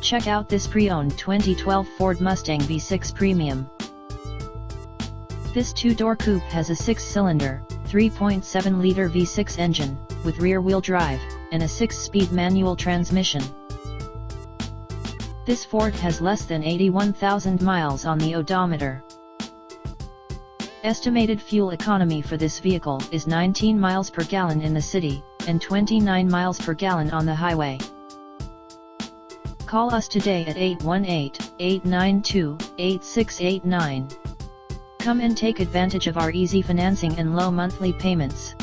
Check out this pre-owned 2012 Ford Mustang V6 Premium. This two-door coupe has a 6-cylinder, 3.7-liter V6 engine, with rear-wheel drive, and a 6-speed manual transmission. This Ford has less than 81,000 miles on the odometer. Estimated fuel economy for this vehicle is 19 miles per gallon in the city, and 29 miles per gallon on the highway. Call us today at 818-892-8689. Come and take advantage of our easy financing and low monthly payments.